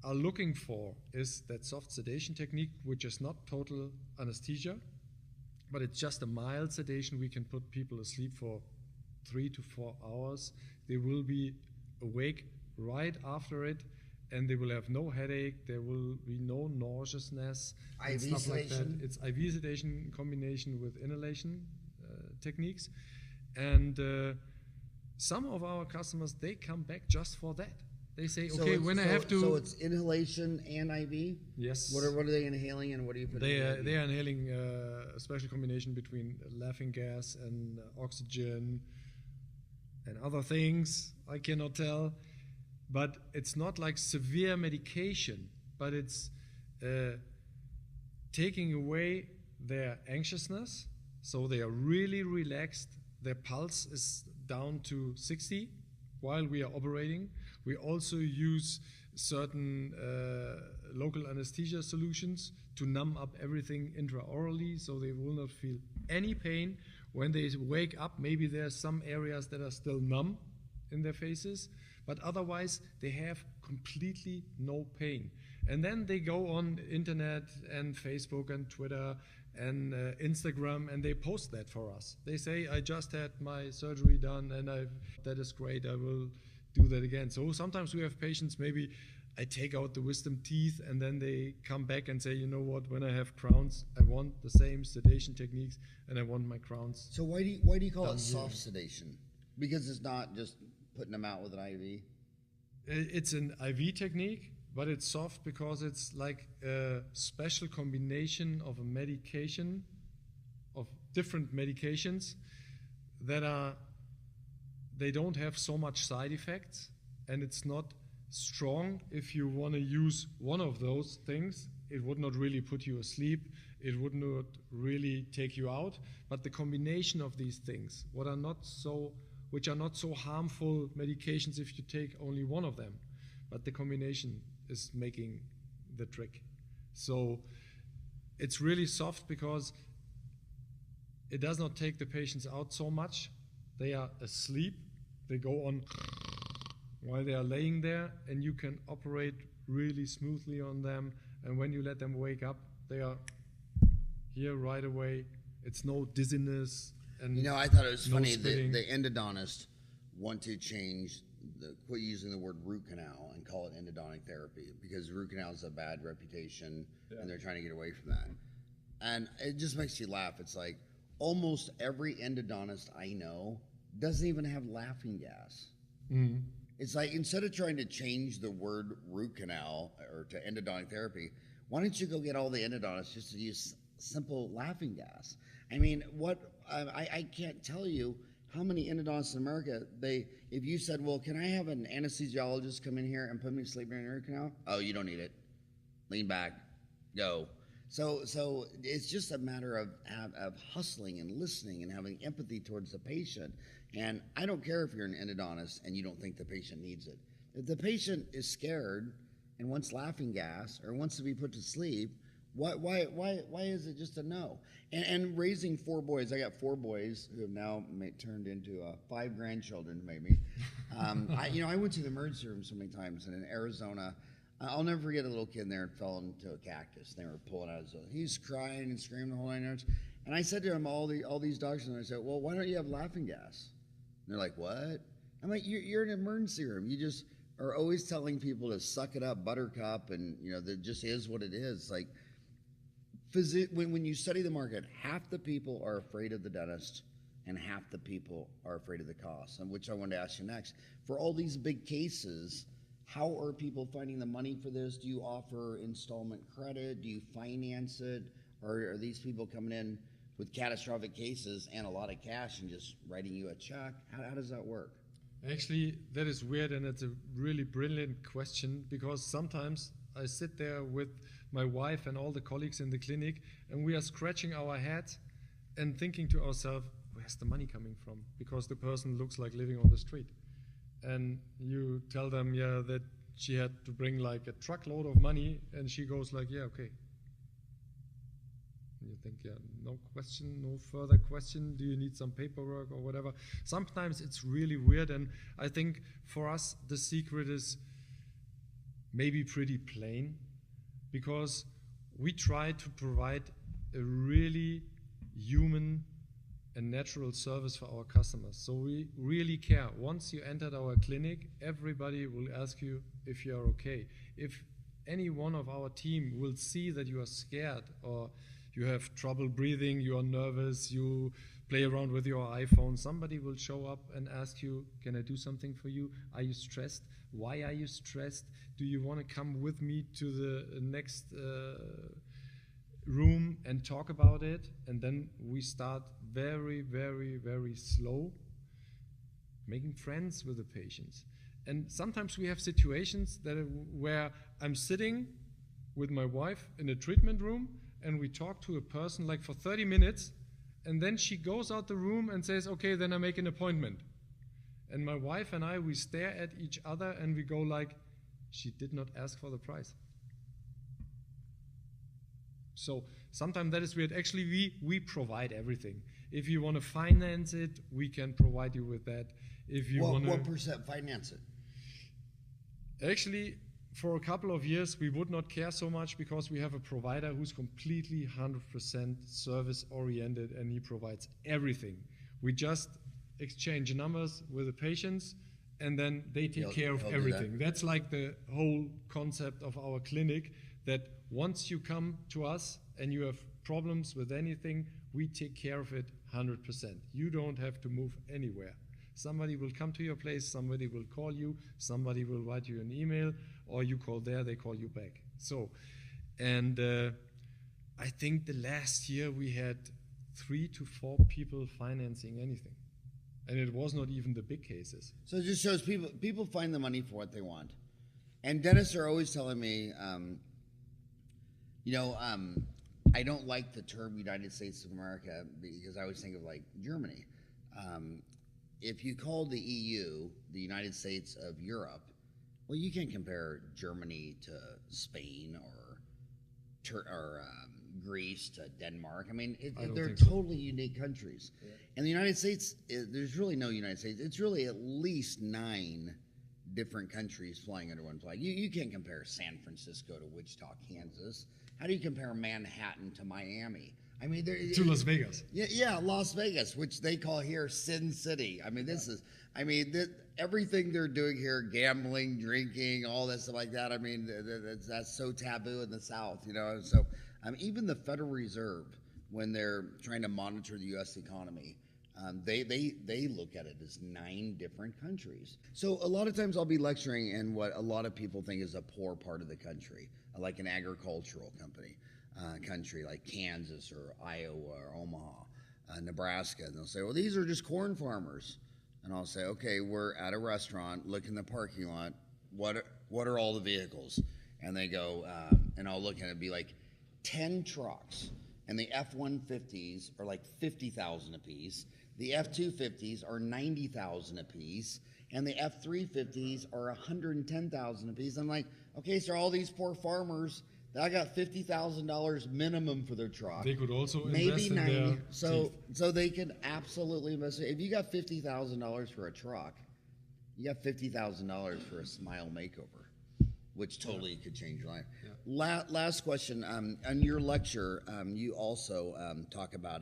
are looking for is that soft sedation technique, which is not total anesthesia, but it's just a mild sedation. We can put people asleep for 3 to 4 hours. They will be awake right after it, and they will have no headache, there will be no nauseousness, and IV stuff like that. sedation? It's IV sedation in combination with inhalation techniques. And some of our customers, they come back just for that. They say, okay, when I have to... So it's inhalation and IV? Yes. What are they inhaling and what are you putting in the IV? They are inhaling a special combination between laughing gas and oxygen and other things I cannot tell. But it's not like severe medication, but it's taking away their anxiousness, so they are really relaxed. Their pulse is down to 60 while we are operating. We also use certain local anesthesia solutions to numb up everything intraorally, so they will not feel any pain. When they wake up, maybe there are some areas that are still numb in their faces, but otherwise they have completely no pain. And then they go on internet and Facebook and Twitter and Instagram, and they post that for us. They say, I just had my surgery done and that is great, I will do that again. So sometimes we have patients, maybe I take out the wisdom teeth and then they come back and say, you know what, when I have crowns, I want the same sedation techniques and I want my crowns. So why do you call it soft sedation? Because it's not just putting them out with an IV? It's an IV technique, but it's soft because it's like a special combination of a medication, of different medications that they don't have so much side effects, and it's not strong. If you want to use one of those things, it would not really put you asleep, it would not really take you out, but the combination of these things, which are not so harmful medications if you take only one of them, but the combination is making the trick. So it's really soft because it does not take the patients out so much. They are asleep, they go on while they are laying there, and you can operate really smoothly on them, and when you let them wake up, they are here right away. It's no dizziness. And you know, I thought it was no funny spitting. the endodontists want to quit using the word root canal and call it endodontic therapy, because root canal is a bad reputation, and they're trying to get away from that. And it just makes you laugh. It's like almost every endodontist I know doesn't even have laughing gas. Mm-hmm. It's like, instead of trying to change the word root canal or to endodontic therapy, why don't you go get all the endodontists just to use simple laughing gas? I mean, I can't tell you how many endodontists in America, if you said, well, can I have an anesthesiologist come in here and put me to sleep during a root canal? Oh, you don't need it. Lean back, go. So it's just a matter of hustling and listening and having empathy towards the patient. And I don't care if you're an endodontist and you don't think the patient needs it. If the patient is scared and wants laughing gas or wants to be put to sleep, why is it just a no? And raising 4 boys, I got 4 boys who have now turned into 5 grandchildren, maybe. I went to the emergency room so many times, and in Arizona, I'll never forget a little kid there fell into a cactus. They were pulling out his. He's crying and screaming the whole 9 yards. And I said to them, all these doctors, and I said, well, why don't you have laughing gas? And they're like, what? I'm like, you're in an emergency room. You just are always telling people to suck it up, buttercup, and that just is what it is. Like, when you study the market, half the people are afraid of the dentist, and half the people are afraid of the cost. And which I wanted to ask you next. For all these big cases, how are people finding the money for this? Do you offer installment credit? Do you finance it? Or are these people coming in with catastrophic cases and a lot of cash and just writing you a check? How does that work? Actually, that is weird, and it's a really brilliant question, because sometimes I sit there with my wife and all the colleagues in the clinic, and we are scratching our heads and thinking to ourselves, where's the money coming from? Because the person looks like living on the street. And you tell them, yeah, that she had to bring like a truckload of money, and she goes like, yeah, okay. And you think, yeah, no question, no further question. Do you need some paperwork or whatever? Sometimes it's really weird, and I think for us the secret is maybe pretty plain, because we try to provide a really human and natural service for our customers. So we really care. Once you entered our clinic, everybody will ask you if you are okay. If any one of our team will see that you are scared, or you have trouble breathing, you are nervous, you play around with your iPhone, somebody will show up and ask you, can I do something for you? Are you stressed? Why are you stressed? Do you want to come with me to the next room and talk about it? And then we start very, very, very slow, making friends with the patients. And sometimes we have situations where I'm sitting with my wife in a treatment room, and we talk to a person like for 30 minutes, and then she goes out the room and says, okay, then I make an appointment. And my wife and I, we stare at each other and we go like, she did not ask for the price. So sometimes that is weird. Actually, we provide everything. If you want to finance it, we can provide you with that. If you want to, what percent finance it? Actually, for a couple of years, we would not care so much, because we have a provider who's completely 100% service-oriented, and he provides everything. We just exchange numbers with the patients, and then they take care of everything. That's like the whole concept of our clinic, that once you come to us and you have problems with anything, we take care of it 100%. You don't have to move anywhere. Somebody will come to your place, somebody will call you, somebody will write you an email, or you call there, they call you back. So, and I think the last year we had 3 to 4 people financing anything. And it was not even the big cases. So it just shows people find the money for what they want. And dentists are always telling me, I don't like the term United States of America, because I always think of like Germany. If you call the EU the United States of Europe, well, you can't compare Germany to Spain or Greece to Denmark. I mean, they're totally unique countries. Yeah. And the United States, there's really no United States. It's really at least 9 different countries flying under one flag. You can't compare San Francisco to Wichita, Kansas. How do you compare Manhattan to Miami? I mean, to Las Vegas. Yeah, Las Vegas, which they call here Sin City. I mean, everything they're doing here, gambling, drinking, all that stuff like that. I mean, that's so taboo in the South, So, even the Federal Reserve, when they're trying to monitor the U.S. economy, they look at it as 9 different countries. So a lot of times I'll be lecturing in what a lot of people think is a poor part of the country, like an agricultural country like Kansas or Iowa or Omaha, Nebraska. And they'll say, well, these are just corn farmers. And I'll say, okay, we're at a restaurant, look in the parking lot, what are all the vehicles? And they go, and I'll look at it and be like 10 trucks. And the F-150s are like $50,000 a piece. The F-250s are $90,000 a piece. And the F-350s are $110,000 a piece. I'm like, okay, so all these poor farmers, I got $50,000 minimum for their truck. They could also maybe invest in their so they can absolutely invest. If you got $50,000 for a truck, you got $50,000 for a smile makeover. which totally could change your life. Yeah. Last question. On your lecture, you also talk about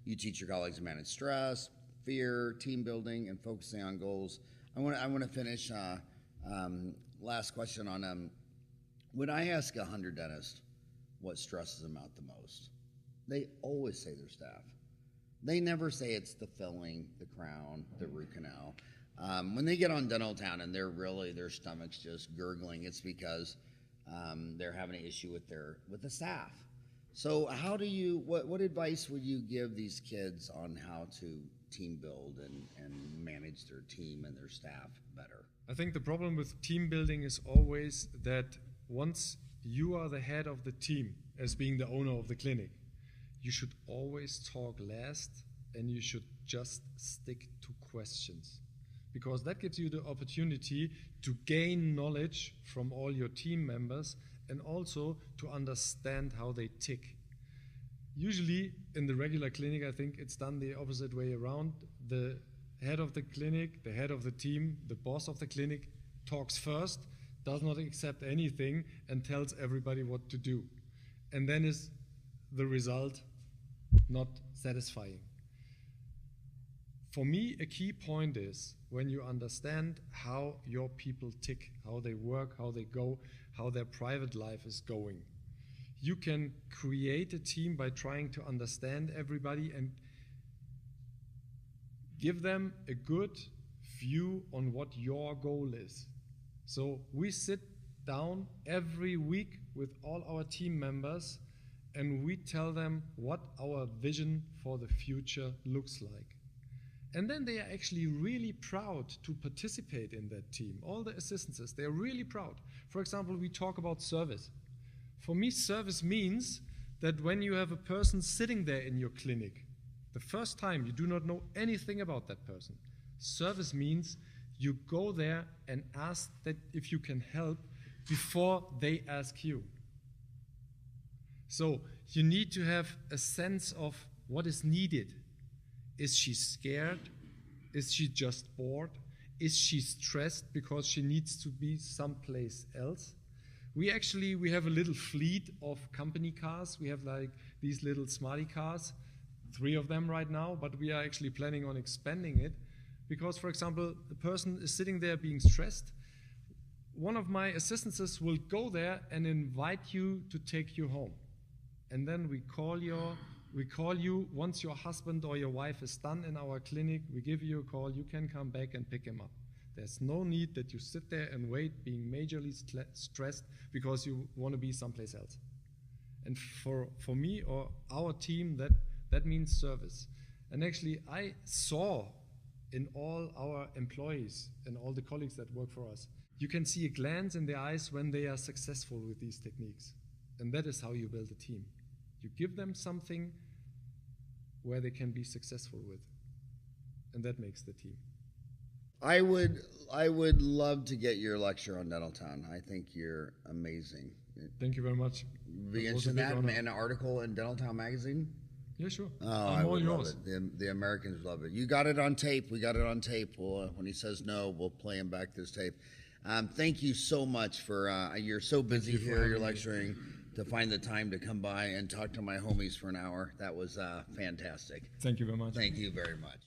you teach your colleagues to manage stress, fear, team building, and focusing on goals. I want to finish. Last question on when I ask 100 dentists what stresses them out the most, they always say their staff. They never say it's the filling, the crown, the root canal. When they get on Dental Town and their stomach's just gurgling, it's because they're having an issue with the staff. So what advice would you give these kids on how to team build and manage their team and their staff better? I think the problem with team building is always that once you are the head of the team, as being the owner of the clinic, you should always talk last and you should just stick to questions, because that gives you the opportunity to gain knowledge from all your team members and also to understand how they tick. Usually in the regular clinic, I think it's done the opposite way around. The head of the clinic, the head of the team, the boss of the clinic talks first, does not accept anything, and tells everybody what to do. And then is the result not satisfying. For me, a key point is when you understand how your people tick, how they work, how they go, how their private life is going. You can create a team by trying to understand everybody and give them a good view on what your goal is. So we sit down every week with all our team members and we tell them what our vision for the future looks like. And then they are actually really proud to participate in that team. All the assistants, they're really proud. For example, we talk about service. For me, service means that when you have a person sitting there in your clinic, the first time you do not know anything about that person. Service means you go there and ask that if you can help before they ask you. So you need to have a sense of what is needed. Is she scared? Is she just bored? Is she stressed because she needs to be someplace else? We have a little fleet of company cars. We have like these little smarty cars, 3 of them right now, but we are actually planning on expanding it because, for example, the person is sitting there being stressed. One of my assistants will go there and invite you to take you home. And then we call you once your husband or your wife is done in our clinic, we give you a call, you can come back and pick him up. There's no need that you sit there and wait, being majorly stressed because you want to be someplace else. And for me or our team, that means service. And actually, I saw in all our employees and all the colleagues that work for us, you can see a glance in their eyes when they are successful with these techniques. And that is how you build a team. You give them something where they can be successful with. And that makes the team. I would love to get your lecture on Dental Town. I think you're amazing. Thank you very much. Be interested in that, an article in Dental Town magazine? Yeah, sure. Oh, I would love it. The Americans love it. You got it on tape. We got it on tape. When he says no, we'll play him back this tape. Thank you so much for, you're so busy here, you're lecturing, to find the time to come by and talk to my homies for an hour. That was fantastic. Thank you very much. Thank you very much.